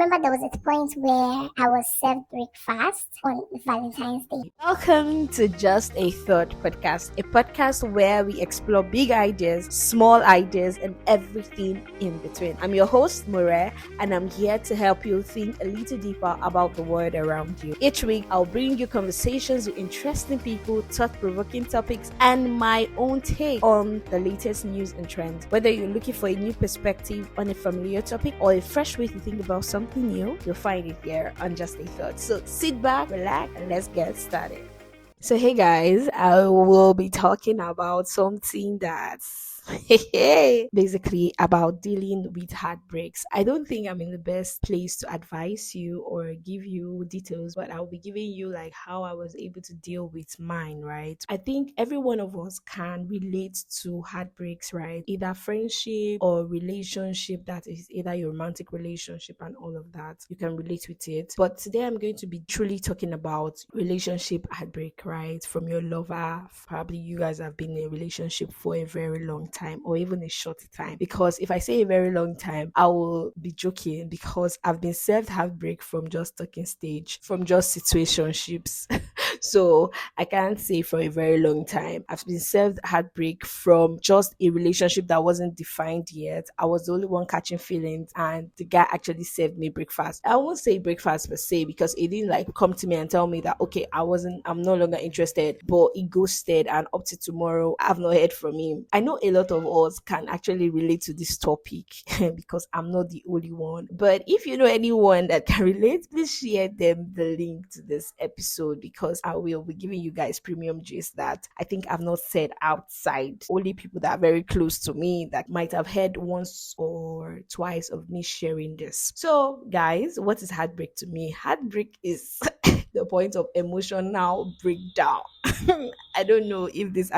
Remember, there was a point where I was served breakfast on Valentine's Day. Welcome to Just a Thought podcast, a podcast where we explore big ideas, small ideas, and everything in between. I'm your host, Mure, and I'm here to help you think a little deeper about the world around you. Each week, I'll bring you conversations with interesting people, thought-provoking topics, and my own take on the latest news and trends. Whether you're looking for a new perspective on a familiar topic or a fresh way to think about something new, you'll find it here on Just a Thought. So sit back, relax, and let's get started. So hey guys, I will be talking about something that's basically about dealing with heartbreaks. I don't think I'm in the best place to advise you or give you details, but I'll be giving you like how I was able to deal with mine, right? I think every one of us can relate to heartbreaks, right? Either friendship or relationship, that is either your romantic relationship and all of that. You can relate with it. But today I'm going to be truly talking about relationship heartbreak, right? From your lover. Probably you guys have been in a relationship for a very long time or even a short time, because if I say a very long time I will be joking, because I've been served heartbreak from just talking stage, from just situationships. So I can't say for a very long time. I've been served heartbreak from just a relationship that wasn't defined yet. I was the only one catching feelings and the guy actually served me breakfast. I won't say breakfast per se, because it didn't like come to me and tell me that okay, I'm no longer interested, but he ghosted and up to tomorrow I've not heard from him. I know a lot of us can actually relate to this topic because I'm not the only one. But if you know anyone that can relate, please share them the link to this episode, because I will be giving you guys premium gist that I think I've not said outside. Only people that are very close to me that might have heard once or twice of me sharing this. So guys, what is heartbreak to me? Heartbreak is the point of emotional breakdown. I don't know if this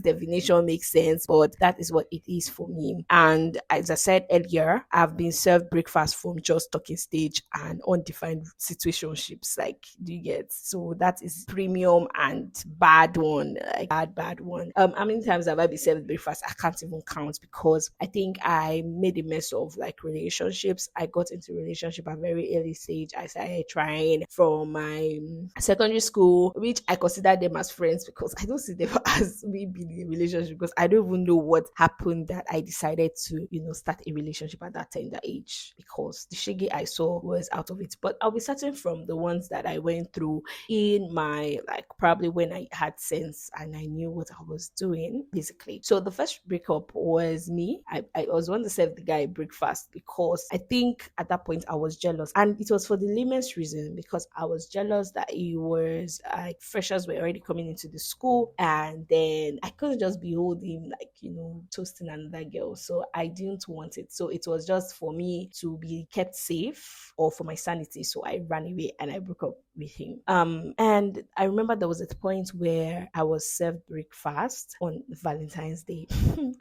definition makes sense, but that is what it is for me. And as I said earlier, I've been served breakfast from just talking stage and undefined situationships. Like, do you get? So that is premium and bad one, like bad one. How many times have I been served breakfast? I can't even count, because I think I made a mess of like relationships. I got into a relationship at a very early stage. I started trying from my secondary school, which I consider them as friends, because I don't see them as me being in a relationship, because I don't even know what happened that I decided to, start a relationship at that tender age, because the shaggy I saw was out of it. But I'll be starting from the ones that I went through in my, like, probably when I had sense and I knew what I was doing, basically. So the first breakup was me. I was one to serve the guy breakfast, because I think at that point I was jealous, and it was for the lamest reason, because I was jealous that he was like freshers were already coming into the school, and then I couldn't just behold him like toasting another girl. So I didn't want it. So it was just for me to be kept safe or for my sanity. So I ran away and I broke up with him. And I remember there was a point where I was served breakfast on Valentine's Day.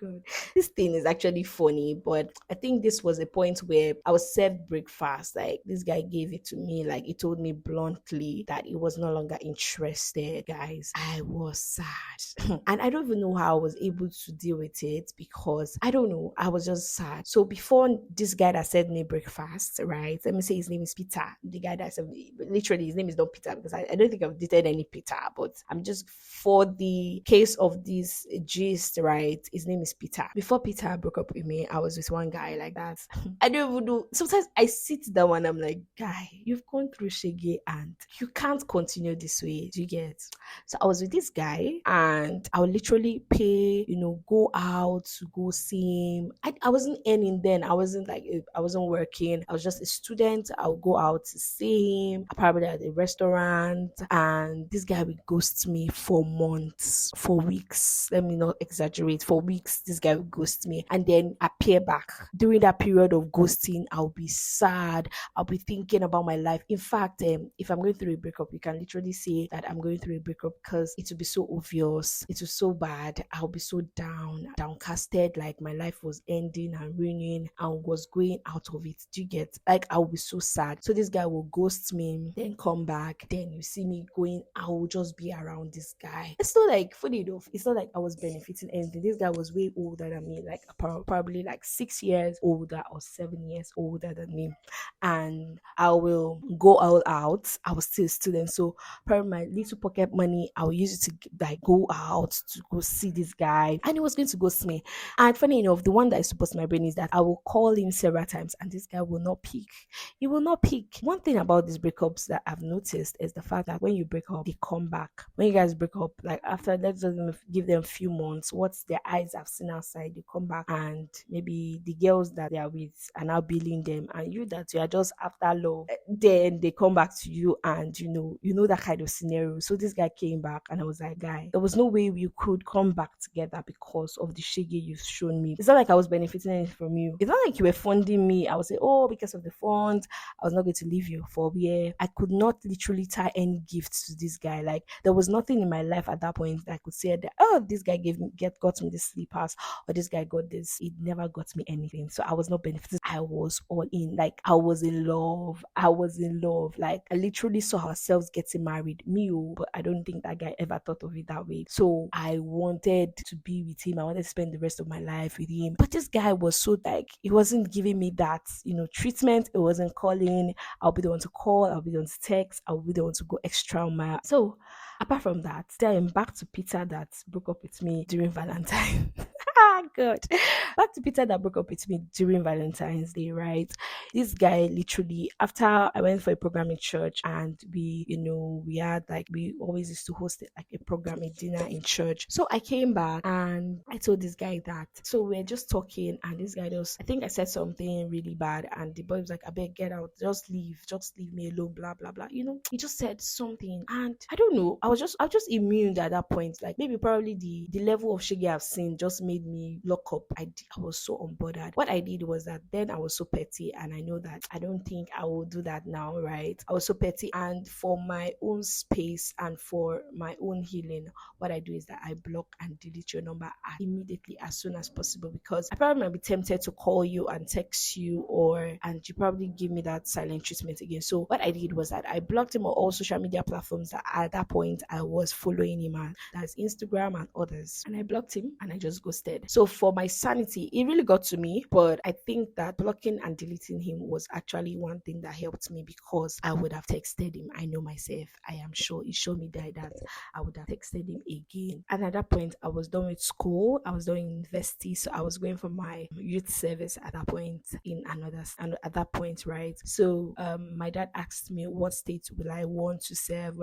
God, this thing is actually funny, but I think this was a point where I was served breakfast. Like, this guy gave it to me, like he told me bluntly that he was no longer interested. Guys, I was sad. And I don't even know how I was able to deal with it, because I don't know, I was just sad. So before this guy that served me breakfast, right, let me say his name is Peter. The guy that served me, literally his name is not Peter, because I don't think I've dated any Peter, but I'm just, for the case of this gist, right, his name is Peter. Before Peter broke up with me, I was with one guy like that. I don't even know. Sometimes I sit down and I'm like, guy, you've gone through shaggy and you can't continue this way. Do you get? So I was with this guy and I would literally pay, go out to go see him. I wasn't earning then. I wasn't working. I was just a student. I would go out to see him, probably at a restaurant, and this guy would ghost me for months, for weeks. Let me not exaggerate. For weeks, this guy would ghost me and then appear back. During that period of ghosting, I'll be sad. I'll be thinking about my life. In fact, if I'm going through a breakup, you can literally say that I'm going through a breakup, because it will be so obvious. It was so bad. I'll be so downcasted, like my life was ending and ruining and was going out of it. Do you get? Like, I'll be so sad. So this guy will ghost me, then come come back, then you see me going, I will just be around this guy. It's not like, funny enough, it's not like I was benefiting anything. This guy was way older than me, like probably like 6 years older or 7 years older than me. And I will go all out. I was still a student, so probably my little pocket money, I will use it to like go out to go see this guy, and he was going to go see me. And funny enough, the one that is supposed to my brain is that I will call him several times, and this guy will not pick. He will not pick. One thing about these breakups that I've noticed is the fact that when you break up, they come back. When you guys break up, like after, let's just give them a few months, what their eyes have seen outside, they come back, and maybe the girls that they are with are now billing them, and you that you are just after love, then they come back to you, and you know that kind of scenario. So this guy came back, and I was like, guy, there was no way we could come back together because of the shege you've shown me. It's not like I was benefiting anything from you. It's not like you were funding me. I would say, oh, because of the funds, I was not going to leave you for where I could not literally tie any gifts to this guy. Like there was nothing in my life at that point that I could say that, oh, this guy got me this sleepers, or this guy got this. It never got me anything. So I was not benefiting. I was all in. Like I was in love. I was in love. Like I literally saw ourselves getting married. Me, but I don't think that guy ever thought of it that way. So I wanted to be with him. I wanted to spend the rest of my life with him. But this guy was so like, he wasn't giving me that, treatment. It wasn't calling. I'll be the one to call. I'll be the one to text. I'll be the one to go extra mile. So apart from that, then back to Peter that broke up with me during Valentine. God. Back to Peter that broke up with me during Valentine's Day, right? This guy literally, after I went for a program in church, and we had like, we always used to host it like a program, a dinner in church. So I came back and I told this guy that. So we're just talking, and this guy I think I said something really bad, and the boy was like, I beg, get out, just leave me alone, blah blah blah. He just said something, and I don't know. I was just immune at that point. Like maybe probably the level of shege I've seen just made me lock up. I was so unbothered. What I did was that then I was so petty, and I know that I don't think I will do that now, right? I was so petty, and for my own space and for my own healing, what I do is that I block and delete your number immediately as soon as possible, because I probably might be tempted to call you and text you, and you probably give me that silent treatment again. So what I did was that I blocked him on all social media platforms that at that point I was following him on. That's Instagram and others. And I blocked him, and I just ghosted. So for my sanity, it really got to me, but I think that blocking and deleting him was actually one thing that helped me, because I would have texted him. I know myself. I am sure it showed me that I would have texted him again. And at that point, I was done with school. I was done in university, so I was going for my youth service at that point and at that point, right? So my dad asked me, what state will I want to serve?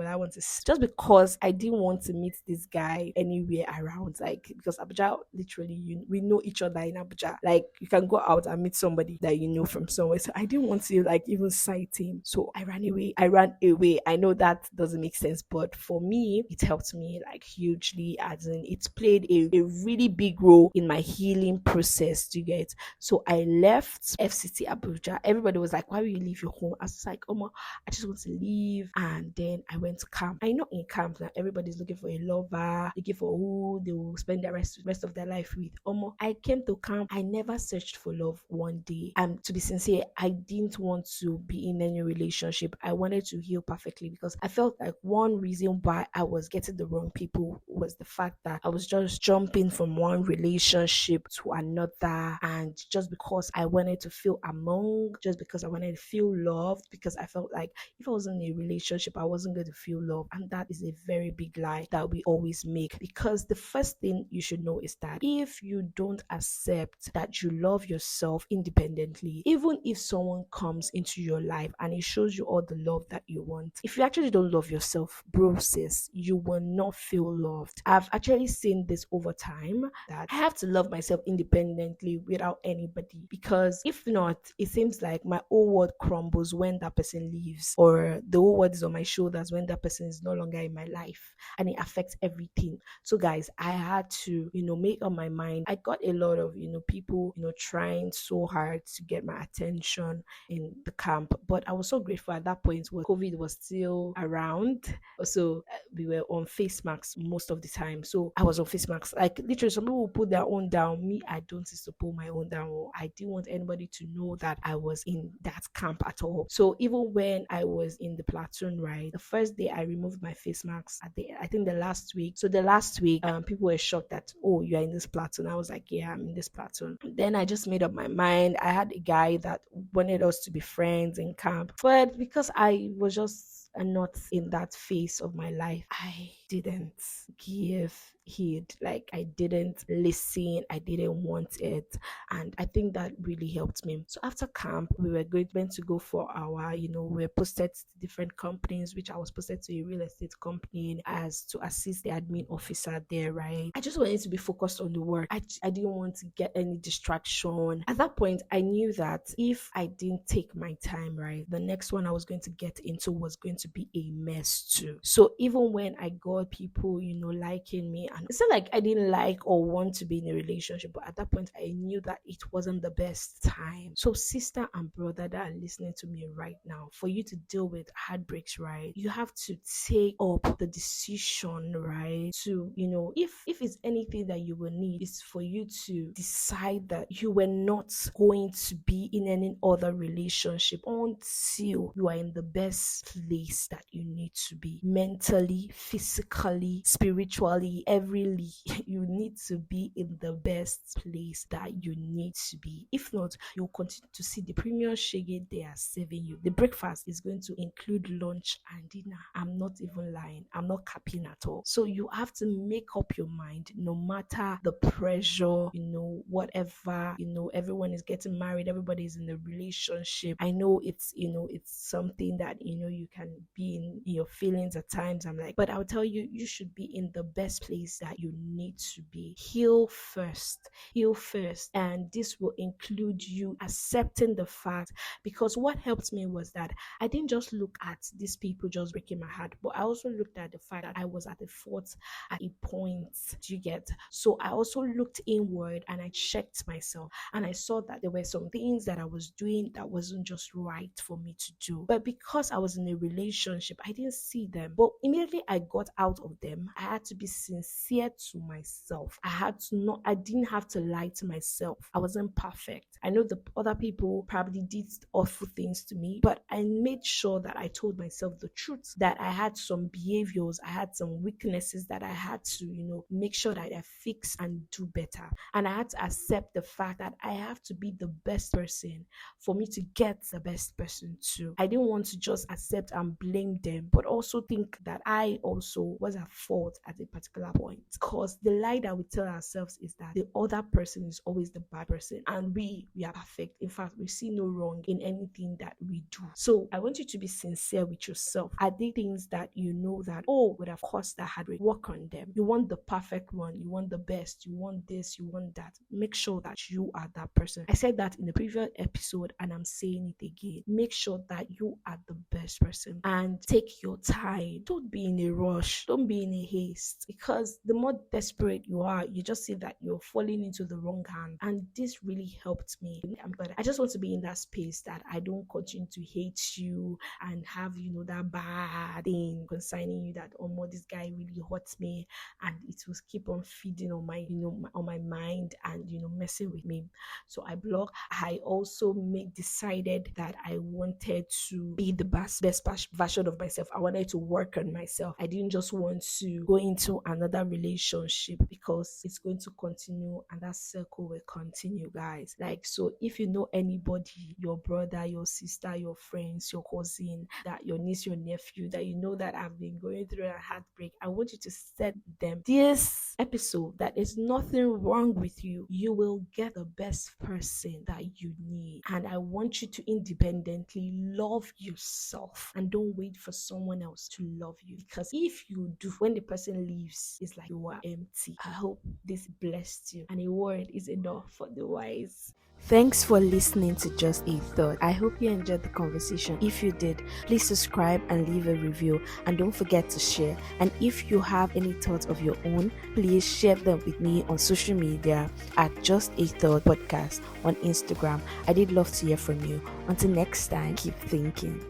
Just because I didn't want to meet this guy anywhere around, like, because Abuja, literally, we know each other in Abuja. Like, you can go out and meet somebody that you know from somewhere. So I didn't want to like even sight him. So I ran away. I know that doesn't make sense, but for me, it helped me like hugely, as in it played a really big role in my healing process, do you get? So I left FCT Abuja. Everybody was like, why will you leave your home? I was like, oh, I just want to leave. And then I went to camp. I know in camp now everybody's looking for a lover, looking for who they will spend the rest of their life with. I came to camp. I never searched for love one day. To be sincere, I didn't want to be in any relationship. I wanted to heal perfectly, because I felt like one reason why I was getting the wrong people was the fact that I was just jumping from one relationship to another, and just because I wanted to feel among, just because I wanted to feel loved, because I felt like if I was in a relationship, I wasn't going to feel love. And that is a very big lie that we always make, because the first thing you should know is that if you don't accept that you love yourself independently, even if someone comes into your life and it shows you all the love that you want, if you actually don't love yourself, bro, sis, you will not feel loved. I've actually seen this over time, that I have to love myself independently without anybody, because if not, it seems like my whole world crumbles when that person leaves, or the whole world is on my shoulders when that person is no longer in my life, and it affects everything. So guys, I had to make up my mind point, I got a lot of, people, trying so hard to get my attention in the camp. But I was so grateful at that point when COVID was still around. So we were on face masks most of the time. So I was on face masks. Like literally, some people put their own down. Me, I don't used to pull my own down. I didn't want anybody to know that I was in that camp at all. So even when I was in the platoon, right, the first day I removed my face masks I think the last week. So the last week, people were shocked that, oh, you're in this platoon. I was like, yeah, I'm in this platoon. Then I just made up my mind. I had a guy that wanted us to be friends in camp, but because I was just not in that phase of my life, I didn't give heed. Like I didn't listen. I didn't want it. And I think that really helped me. So after camp, we were meant to go for our, we were posted to different companies, which I was posted to a real estate company as to assist the admin officer there, right? I just wanted to be focused on the work. I didn't want to get any distraction. At that point, I knew that if I didn't take my time, right, the next one I was going to get into was going to be a mess too. So even when I got people, liking me, and it's not like I didn't like or want to be in a relationship, but at that point I knew that it wasn't the best time. So sister and brother that are listening to me right now, for you to deal with heartbreaks, right, you have to take up the decision, right, to, if it's anything that you will need, is for you to decide that you were not going to be in any other relationship until you are in the best place that you need to be, mentally, physically, spiritually, everyly. You need to be in the best place that you need to be. If not, you'll continue to see the premium shege they are serving you. The breakfast is going to include lunch and dinner. I'm not even lying. I'm not capping at all. So you have to make up your mind, no matter the pressure, whatever, everyone is getting married, everybody is in a relationship. I know it's something that, you can be in your feelings at times. I'm like, but I'll tell you, you should be in the best place that you need to be. Heal first. And this will include you accepting the fact, because what helped me was that I didn't just look at these people just breaking my heart, but I also looked at the fact that I was at a fault at a point. Do you get? So I also looked inward and I checked myself, and I saw that there were some things that I was doing that wasn't just right for me to do. But because I was in a relationship, I didn't see them. But immediately I got out of them, I had to be sincere to myself. I didn't have to lie to myself. I wasn't perfect. I know the other people probably did awful things to me, but I made sure that I told myself the truth, that I had some behaviors, I had some weaknesses that I had to, make sure that I fix and do better. And I had to accept the fact that I have to be the best person for me to get the best person too. I didn't want to just accept and blame them, but also think that I also was at fault at a particular point. Because the lie that we tell ourselves is that the other person is always the bad person, and we are perfect. In fact, we see no wrong in anything that we do. So I want you to be sincere with yourself. Are there things that you know that, would have caused that heartbreak? Work on them. You want the perfect one, you want the best, you want this, you want that. Make sure that you are that person. I said that in the previous episode and I'm saying it again. Make sure that you are the best person and take your time. Don't be in a rush. Don't be in a haste, because the more desperate you are, you just see that you're falling into the wrong hand. And this really helped me. But I just want to be in that space that I don't continue to hate you and have, that bad thing concerning you that, this guy really hurts me, and it will keep on feeding on my, on my mind and, messing with me. So I block. I also decided that I wanted to be the best version of myself. I wanted to work on myself. I didn't just want to go into another relationship because it's going to continue and that circle will continue, guys. Like, so if you know anybody, your brother, your sister, your friends, your cousin, that your niece, your nephew, that you know that have been going through a heartbreak, I want you to set them this episode that there's nothing wrong with you. You will get the best person that you need. And I want you to independently love yourself and don't don't wait for someone else to love you, because if you do, when the person leaves, it's like you are empty. I hope this blessed you, and a word is enough for the wise. Thanks for listening to Just a Thought. I hope you enjoyed the conversation. If you did, please subscribe and leave a review, and don't forget to share. And if you have any thoughts of your own, please share them with me on social media at Just a Thought Podcast on Instagram. I did love to hear from you. Until next time, keep thinking.